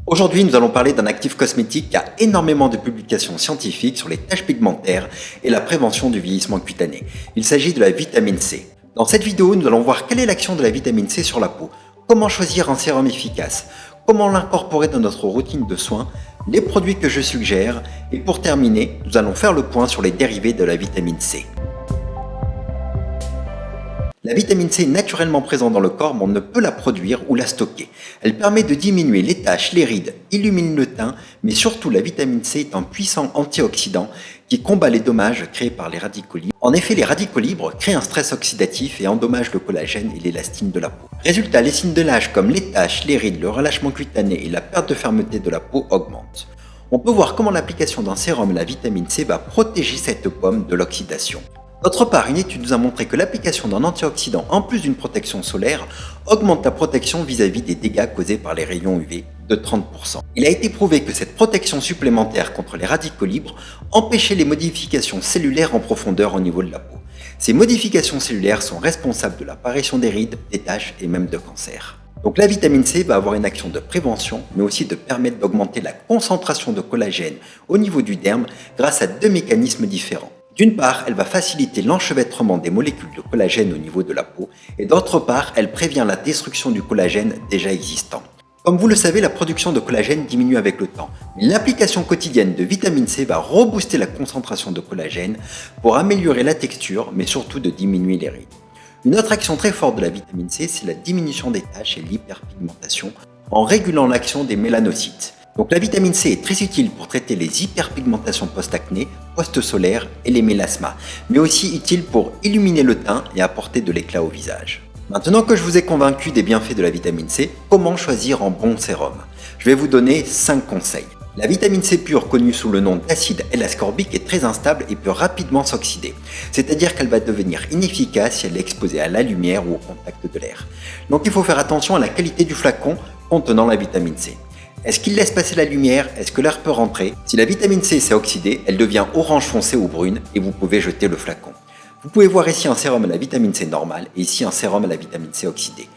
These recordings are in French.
Aujourd'hui, nous allons parler d'un actif cosmétique qui a énormément de publications scientifiques sur les taches pigmentaires et la prévention du vieillissement cutané. Il s'agit de la vitamine C. Dans cette vidéo, nous allons voir quelle est l'action de la vitamine C sur la peau, comment choisir un sérum efficace, comment l'incorporer dans notre routine de soins, les produits que je suggère et pour terminer, nous allons faire le point sur les dérivés de la vitamine C. La vitamine C est naturellement présente dans le corps, mais on ne peut la produire ou la stocker. Elle permet de diminuer les taches, les rides, illumine le teint, mais surtout la vitamine C est un puissant antioxydant qui combat les dommages créés par les radicaux libres. En effet, les radicaux libres créent un stress oxydatif et endommagent le collagène et l'élastine de la peau. Résultat, les signes de l'âge comme les taches, les rides, le relâchement cutané et la perte de fermeté de la peau augmentent. On peut voir comment l'application d'un sérum à la vitamine C va protéger cette pomme de l'oxydation. D'autre part, une étude nous a montré que l'application d'un antioxydant en plus d'une protection solaire augmente la protection vis-à-vis des dégâts causés par les rayons UV de 30%. Il a été prouvé que cette protection supplémentaire contre les radicaux libres empêchait les modifications cellulaires en profondeur au niveau de la peau. Ces modifications cellulaires sont responsables de l'apparition des rides, des taches et même de cancer. Donc la vitamine C va avoir une action de prévention, mais aussi de permettre d'augmenter la concentration de collagène au niveau du derme grâce à deux mécanismes différents. D'une part, elle va faciliter l'enchevêtrement des molécules de collagène au niveau de la peau, et d'autre part, elle prévient la destruction du collagène déjà existant. Comme vous le savez, la production de collagène diminue avec le temps, mais l'application quotidienne de vitamine C va rebooster la concentration de collagène pour améliorer la texture, mais surtout de diminuer les rides. Une autre action très forte de la vitamine C, c'est la diminution des taches et l'hyperpigmentation en régulant l'action des mélanocytes. Donc la vitamine C est très utile pour traiter les hyperpigmentations post-acné, post-solaire et les mélasmas, mais aussi utile pour illuminer le teint et apporter de l'éclat au visage. Maintenant que je vous ai convaincu des bienfaits de la vitamine C, comment choisir un bon sérum? Je vais vous donner 5 conseils. La vitamine C pure, connue sous le nom d'acide L-ascorbique, est très instable et peut rapidement s'oxyder. C'est-à-dire qu'elle va devenir inefficace si elle est exposée à la lumière ou au contact de l'air. Donc il faut faire attention à la qualité du flacon contenant la vitamine C. Est-ce qu'il laisse passer la lumière? Est-ce que l'air peut rentrer? Si la vitamine C s'est oxydée, elle devient orange foncé ou brune et vous pouvez jeter le flacon. Vous pouvez voir ici un sérum à la vitamine C normale et ici un sérum à la vitamine C oxydée.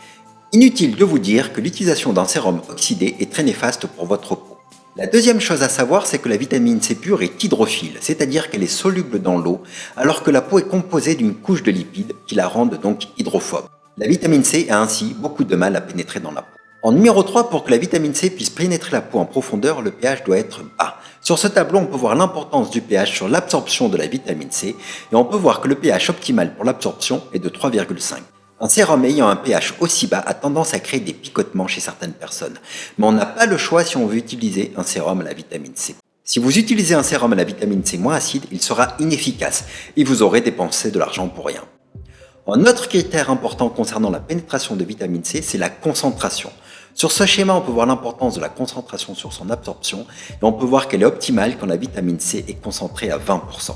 Inutile de vous dire que l'utilisation d'un sérum oxydé est très néfaste pour votre peau. La deuxième chose à savoir, c'est que la vitamine C pure est hydrophile, c'est-à-dire qu'elle est soluble dans l'eau, alors que la peau est composée d'une couche de lipides qui la rendent donc hydrophobe. La vitamine C a ainsi beaucoup de mal à pénétrer dans la peau. En numéro 3, pour que la vitamine C puisse pénétrer la peau en profondeur, le pH doit être bas. Sur ce tableau, on peut voir l'importance du pH sur l'absorption de la vitamine C et on peut voir que le pH optimal pour l'absorption est de 3,5. Un sérum ayant un pH aussi bas a tendance à créer des picotements chez certaines personnes, mais on n'a pas le choix si on veut utiliser un sérum à la vitamine C. Si vous utilisez un sérum à la vitamine C moins acide, il sera inefficace et vous aurez dépensé de l'argent pour rien. Un autre critère important concernant la pénétration de vitamine C, c'est la concentration. Sur ce schéma, on peut voir l'importance de la concentration sur son absorption et on peut voir qu'elle est optimale quand la vitamine C est concentrée à 20%.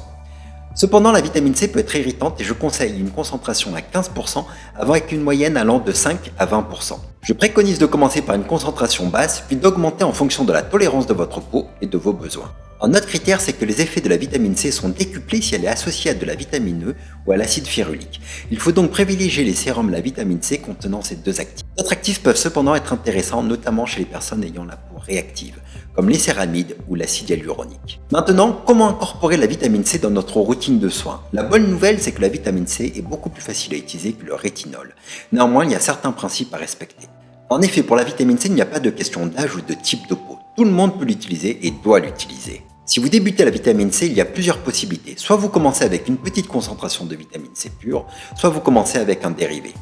Cependant, la vitamine C peut être irritante et je conseille une concentration à 15% avec une moyenne allant de 5 à 20%. Je préconise de commencer par une concentration basse puis d'augmenter en fonction de la tolérance de votre peau et de vos besoins. Un autre critère, c'est que les effets de la vitamine C sont décuplés si elle est associée à de la vitamine E ou à l'acide férulique. Il faut donc privilégier les sérums à la vitamine C contenant ces deux actifs. D'autres actifs peuvent cependant être intéressants, notamment chez les personnes ayant la peau réactive, comme les céramides ou l'acide hyaluronique. Maintenant, comment incorporer la vitamine C dans notre routine de soins? La bonne nouvelle, c'est que la vitamine C est beaucoup plus facile à utiliser que le rétinol. Néanmoins, il y a certains principes à respecter. En effet, pour la vitamine C, il n'y a pas de question d'âge ou de type de peau. Tout le monde peut l'utiliser et doit l'utiliser. Si vous débutez la vitamine C, il y a plusieurs possibilités. Soit vous commencez avec une petite concentration de vitamine C pure, soit vous commencez avec un dérivé.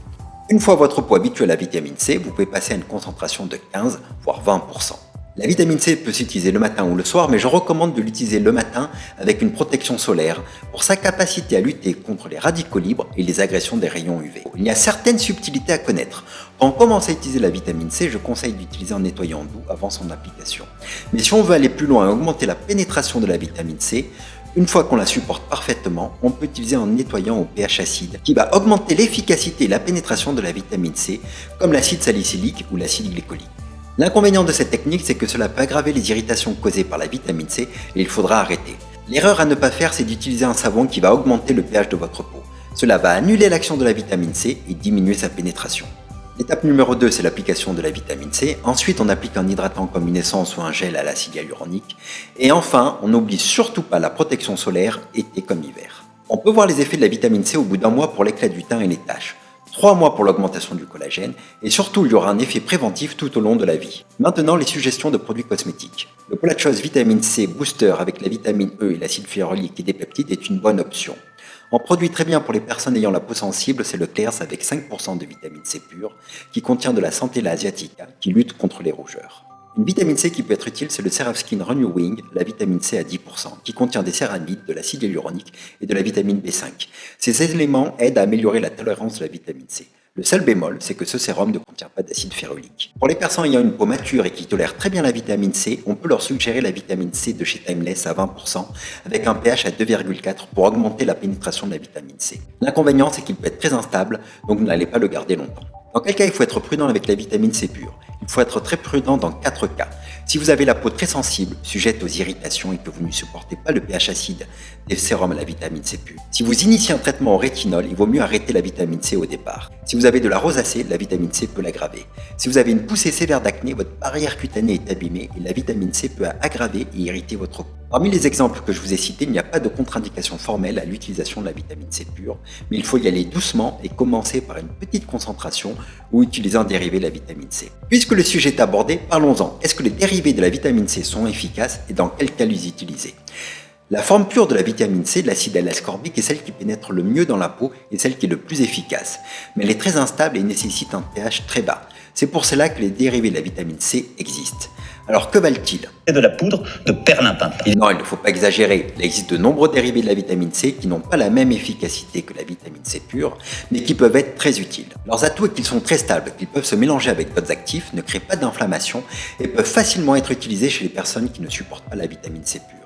Une fois votre peau habituée à la vitamine C, vous pouvez passer à une concentration de 15 voire 20%. La vitamine C peut s'utiliser le matin ou le soir, mais je recommande de l'utiliser le matin avec une protection solaire pour sa capacité à lutter contre les radicaux libres et les agressions des rayons UV. Il y a certaines subtilités à connaître. Quand on commence à utiliser la vitamine C, je conseille d'utiliser un nettoyant doux avant son application. Mais si on veut aller plus loin et augmenter la pénétration de la vitamine C, une fois qu'on la supporte parfaitement, on peut utiliser un nettoyant au pH acide qui va augmenter l'efficacité et la pénétration de la vitamine C, comme l'acide salicylique ou l'acide glycolique. L'inconvénient de cette technique, c'est que cela peut aggraver les irritations causées par la vitamine C et il faudra arrêter. L'erreur à ne pas faire, c'est d'utiliser un savon qui va augmenter le pH de votre peau. Cela va annuler l'action de la vitamine C et diminuer sa pénétration. L'étape numéro 2, c'est l'application de la vitamine C. Ensuite, on applique un hydratant comme une essence ou un gel à l'acide hyaluronique. Et enfin, on n'oublie surtout pas la protection solaire, été comme hiver. On peut voir les effets de la vitamine C au bout d'1 mois pour l'éclat du teint et les taches. 3 mois pour l'augmentation du collagène, et surtout il y aura un effet préventif tout au long de la vie. Maintenant, les suggestions de produits cosmétiques. Le Polachos Vitamine C Booster avec la vitamine E et l'acide férulique et des peptides est une bonne option. En produit très bien pour les personnes ayant la peau sensible, c'est le Clairs avec 5% de vitamine C pure, qui contient de la Centella asiatica, qui lutte contre les rougeurs. Une vitamine C qui peut être utile, c'est le Ceraskin Renewing, la vitamine C à 10%, qui contient des céramides, de l'acide hyaluronique et de la vitamine B5. Ces éléments aident à améliorer la tolérance de la vitamine C. Le seul bémol, c'est que ce sérum ne contient pas d'acide férulique. Pour les personnes ayant une peau mature et qui tolèrent très bien la vitamine C, on peut leur suggérer la vitamine C de chez Timeless à 20%, avec un pH à 2,4 pour augmenter la pénétration de la vitamine C. L'inconvénient, c'est qu'il peut être très instable, donc vous n'allez pas le garder longtemps. Dans quel cas il faut être prudent avec la vitamine C pure? Il faut être très prudent dans 4 cas. Si vous avez la peau très sensible, sujette aux irritations et que vous ne supportez pas le pH acide des sérums à la vitamine C pure. Si vous initiez un traitement au rétinol, il vaut mieux arrêter la vitamine C au départ. Si vous avez de la rosacée, la vitamine C peut l'aggraver. Si vous avez une poussée sévère d'acné, votre barrière cutanée est abîmée et la vitamine C peut aggraver et irriter votre peau. Parmi les exemples que je vous ai cités, il n'y a pas de contre-indication formelle à l'utilisation de la vitamine C pure, mais il faut y aller doucement et commencer par une petite concentration ou utiliser un dérivé de la vitamine C. Puisque le sujet est abordé, parlons-en. Est-ce que les dérivés de la vitamine C sont efficaces et dans quel cas les utiliser? La forme pure de la vitamine C, de l'acide L-ascorbique, est celle qui pénètre le mieux dans la peau et celle qui est le plus efficace. Mais elle est très instable et nécessite un pH très bas. C'est pour cela que les dérivés de la vitamine C existent. Alors que valent-ils? C'est de la poudre de perlimpinpin. Et non, il ne faut pas exagérer. Il existe de nombreux dérivés de la vitamine C qui n'ont pas la même efficacité que la vitamine C pure, mais qui peuvent être très utiles. Leurs atouts est qu'ils sont très stables, qu'ils peuvent se mélanger avec d'autres actifs, ne créent pas d'inflammation et peuvent facilement être utilisés chez les personnes qui ne supportent pas la vitamine C pure.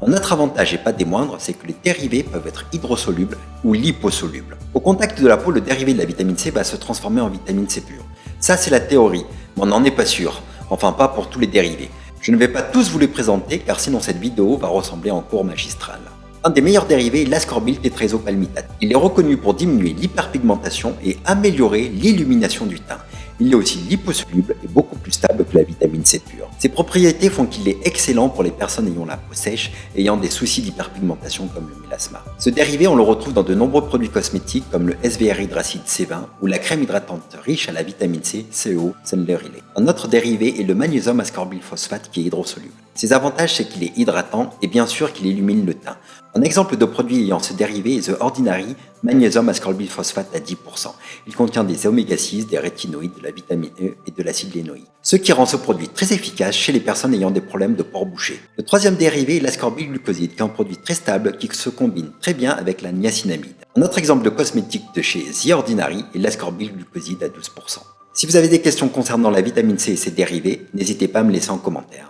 Un autre avantage et pas des moindres, c'est que les dérivés peuvent être hydrosolubles ou liposolubles. Au contact de la peau, le dérivé de la vitamine C va se transformer en vitamine C pure. Ça, c'est la théorie, mais on n'en est pas sûr. Enfin, pas pour tous les dérivés. Je ne vais pas tous vous les présenter car sinon cette vidéo va ressembler à un cours magistral. Un des meilleurs dérivés est l'ascorbyl tétrésopalmitate. Il est reconnu pour diminuer l'hyperpigmentation et améliorer l'illumination du teint. Il est aussi liposoluble et beaucoup plus stable que la vitamine C pure. Ses propriétés font qu'il est excellent pour les personnes ayant la peau sèche et ayant des soucis d'hyperpigmentation comme le mélasma. Ce dérivé, on le retrouve dans de nombreux produits cosmétiques comme le SVR Hydracide C20 ou la crème hydratante riche à la vitamine C, CO, Senlerilé. Un autre dérivé est le magnésium ascorbyl phosphate qui est hydrosoluble. Ses avantages, c'est qu'il est hydratant et bien sûr qu'il illumine le teint. Un exemple de produit ayant ce dérivé est The Ordinary Magnesium Ascorbyl Phosphate à 10%. Il contient des oméga 6, des rétinoïdes, de la vitamine E et de l'acide lénoïque. Ce qui rend ce produit très efficace chez les personnes ayant des problèmes de pores bouchés. Le troisième dérivé est l'ascorbyl glucoside, qui est un produit très stable qui se combine très bien avec la niacinamide. Un autre exemple de cosmétique de chez The Ordinary est l'ascorbyl glucoside à 12%. Si vous avez des questions concernant la vitamine C et ses dérivés, n'hésitez pas à me laisser en commentaire.